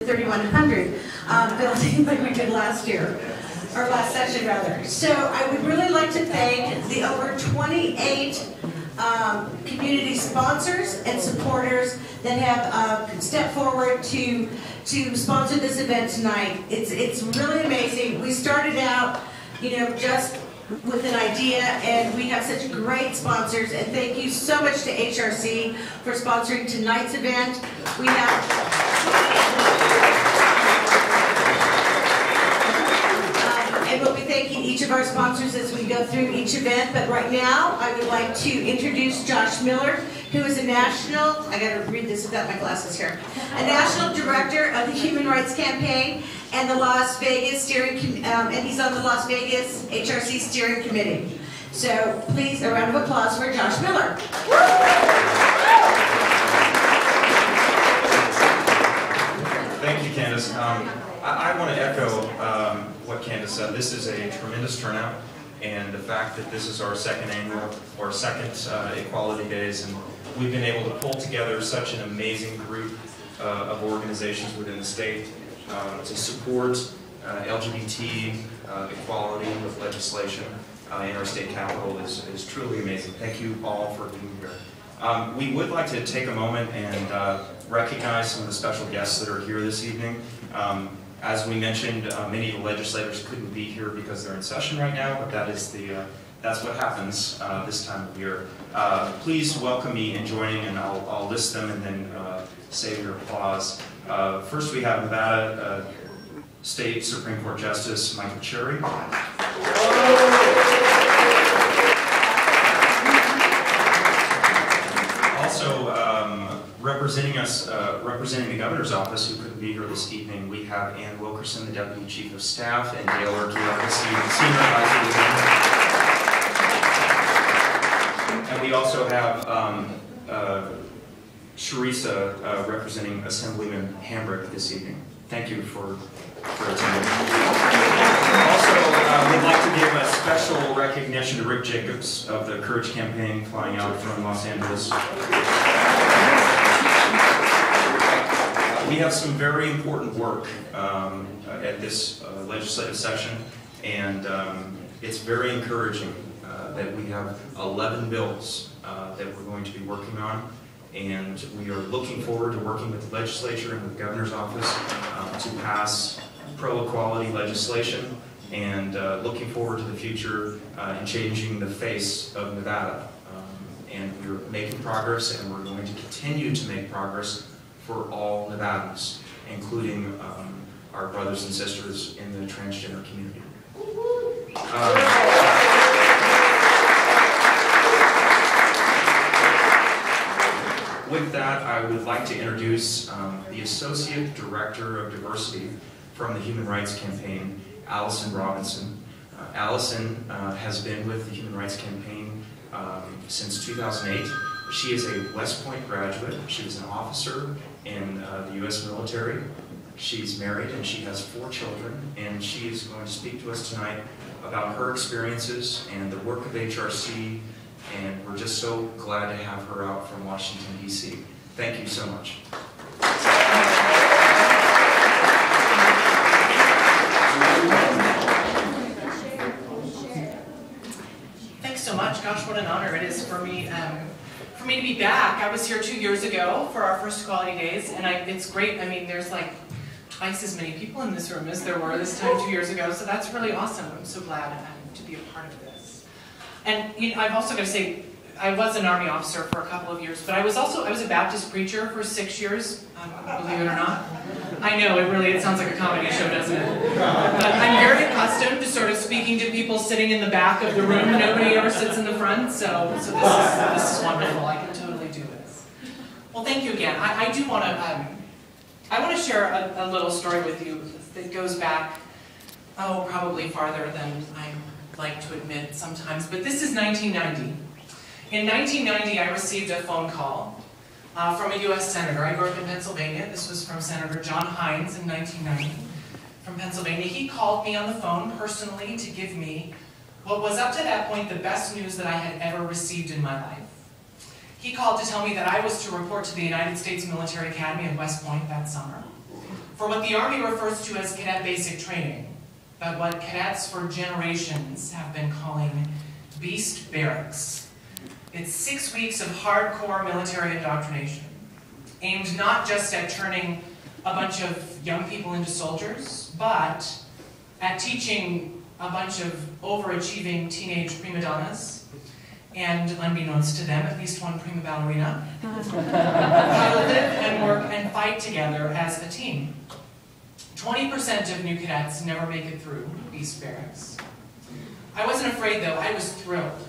3,100 building like we did last year, or last session rather. So I would really like to thank the over 28 community sponsors and supporters that have stepped forward to sponsor this event tonight. It's really amazing. We started out, just with an idea, and we have such great sponsors, and thank you so much to HRC for sponsoring tonight's event. We and we'll be thanking each of our sponsors as we go through each event, but right now I would like to introduce Josh Miller, who is a national, I gotta read this without my glasses here, a national director of the Human Rights Campaign and the Las Vegas steering, and he's on the Las Vegas HRC steering committee. So please, a round of applause for Josh Miller. Thank you, Candace. I want to echo what Candace said. This is a tremendous turnout, and the fact that this is our second Equality Days, and we've been able to pull together such an amazing group of organizations within the state to support LGBT equality with legislation in our state capital is truly amazing. Thank you all for being here. We would like to take a moment and recognize some of the special guests that are here this evening. As we mentioned, many of the legislators couldn't be here because they're in session right now, but that's what happens this time of year. Please welcome me in joining, and I'll list them and then save your applause. First, we have Nevada State Supreme Court Justice Michael Cherry. Also, representing the governor's office, who couldn't be here this evening, we have Ann Wilkerson, the Deputy Chief of Staff, and Dale Erquiaga, Senior Advisor to the governor. And we also have Sharissa representing Assemblyman Hambrick this evening. Thank you for attending. Also, we'd like to give a special recognition to Rick Jacobs of the Courage Campaign, flying out from Los Angeles. We have some very important work at this legislative session, and it's very encouraging that we have 11 bills that we're going to be working on, and we are looking forward to working with the legislature and the governor's office to pass pro-equality legislation, and looking forward to the future in changing the face of Nevada. And we're making progress, and we're going to continue to make progress for all Nevadans, including our brothers and sisters in the transgender community. With that, I would like to introduce the Associate Director of Diversity from the Human Rights Campaign, Allyson Robinson. Allyson has been with the Human Rights Campaign since 2008. She is a West Point graduate. She was an officer in the U.S. military. She's married and she has 4 children, and she is going to speak to us tonight about her experiences and the work of HRC, and we're just so glad to have her out from Washington, D.C. Thank you so much. Thanks so much. Gosh, what an honor it is for me to be back. I was here 2 years ago for our first Equality Days, and it's great. I mean, there's like twice as many people in this room as there were this time 2 years ago, so that's really awesome. I'm so glad to be a part of this. And I've also got to say, I was an Army officer for a couple of years, but I was a Baptist preacher for 6 years, believe it or not. I know, it sounds like a comedy show, doesn't it? But I'm very accustomed to sort of speaking to people sitting in the back of the room. Nobody ever sits in the front, so this is wonderful. I can totally do this. Well, thank you again. I do want to share a little story with you that goes back, probably farther than I like to admit sometimes, but this is 1990. In 1990, I received a phone call from a U.S. Senator. I grew up in Pennsylvania. This was from Senator John Hines in 1990 from Pennsylvania. He called me on the phone personally to give me what was up to that point the best news that I had ever received in my life. He called to tell me that I was to report to the United States Military Academy at West Point that summer for what the Army refers to as cadet basic training, but what cadets for generations have been calling Beast Barracks. It's 6 weeks of hardcore military indoctrination, aimed not just at turning a bunch of young people into soldiers, but at teaching a bunch of overachieving teenage prima donnas, and unbeknownst to them, at least one prima ballerina, how to live and work and fight together as a team. 20% of new cadets never make it through Beast Barracks. I wasn't afraid though, I was thrilled.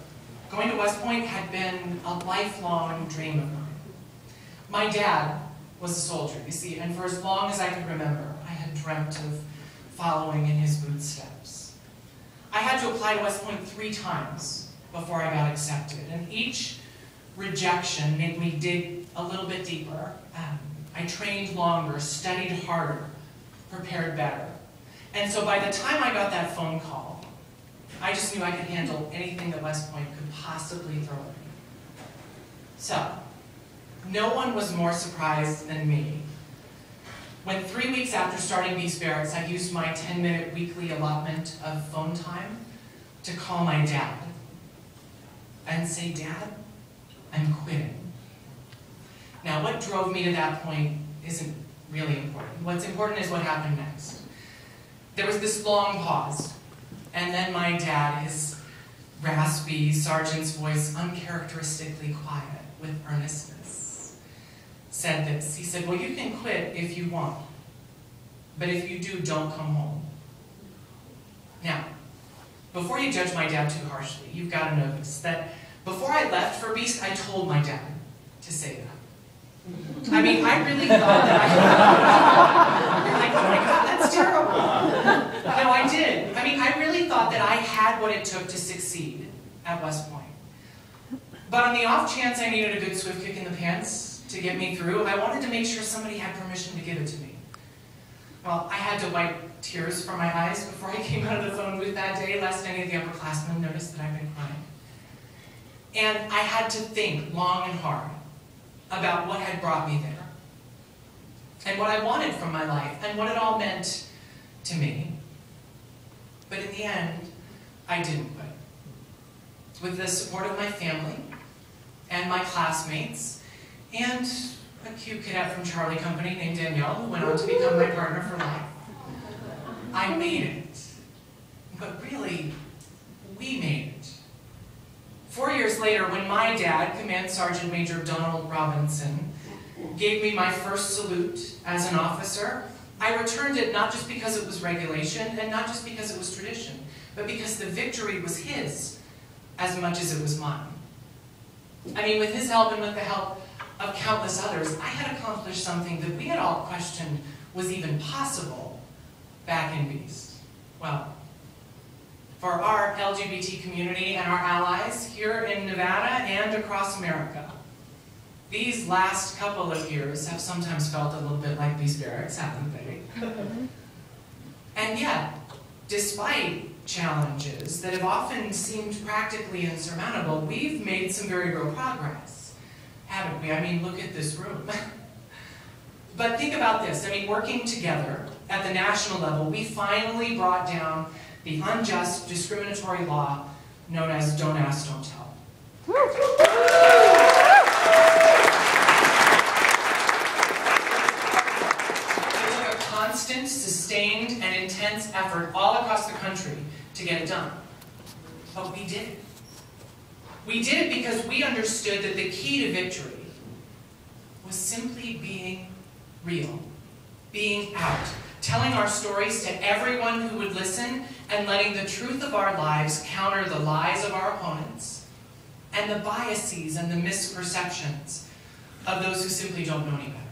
Going to West Point had been a lifelong dream of mine. My dad was a soldier, you see, and for as long as I could remember, I had dreamt of following in his footsteps. I had to apply to West Point 3 times before I got accepted, and each rejection made me dig a little bit deeper. I trained longer, studied harder, prepared better. And so by the time I got that phone call, I just knew I could handle anything that West Point could possibly throw at me. So, no one was more surprised than me when 3 weeks after starting Beast Barracks, I used my 10-minute weekly allotment of phone time to call my dad and say, "Dad, I'm quitting." Now, what drove me to that point isn't really important. What's important is what happened next. There was this long pause, and then my dad, his raspy sergeant's voice uncharacteristically quiet with earnestness, said this. He said, "Well, you can quit if you want, but if you do, don't come home." Now, before you judge my dad too harshly, you've got to notice that before I left for Beast, I told my dad to say that. I mean, I really thought that you're like, "Oh my God, that's terrible." No, I did. I mean, I really thought that I had what it took to succeed at West Point. But on the off chance I needed a good swift kick in the pants to get me through, I wanted to make sure somebody had permission to give it to me. Well, I had to wipe tears from my eyes before I came out of the phone booth that day, lest any of the upperclassmen notice that I've been crying. And I had to think long and hard about what had brought me there, and what I wanted from my life, and what it all meant to me. But in the end, I didn't quit. With the support of my family, and my classmates, and a cute cadet from Charlie Company named Danielle, who went on to become my partner for life, I made it. But really, we made it. 4 years later, when my dad, Command Sergeant Major Donald Robinson, gave me my first salute as an officer, I returned it not just because it was regulation and not just because it was tradition, but because the victory was his as much as it was mine. I mean, with his help and with the help of countless others, I had accomplished something that we had all questioned was even possible back in Beast. Well, for our LGBT community and our allies here in Nevada and across America, these last couple of years have sometimes felt a little bit like Beast Barracks, haven't they? And yet, despite challenges that have often seemed practically insurmountable, we've made some very real progress, haven't we? I mean, look at this room. But think about this. I mean, working together at the national level, we finally brought down the unjust, discriminatory law known as Don't Ask, Don't Tell. It took a constant, sustained, and intense effort all across the country to get it done. But we did it. We did it because we understood that the key to victory was simply being real, being out, telling our stories to everyone who would listen, and letting the truth of our lives counter the lies of our opponents and the biases and the misperceptions of those who simply don't know any better.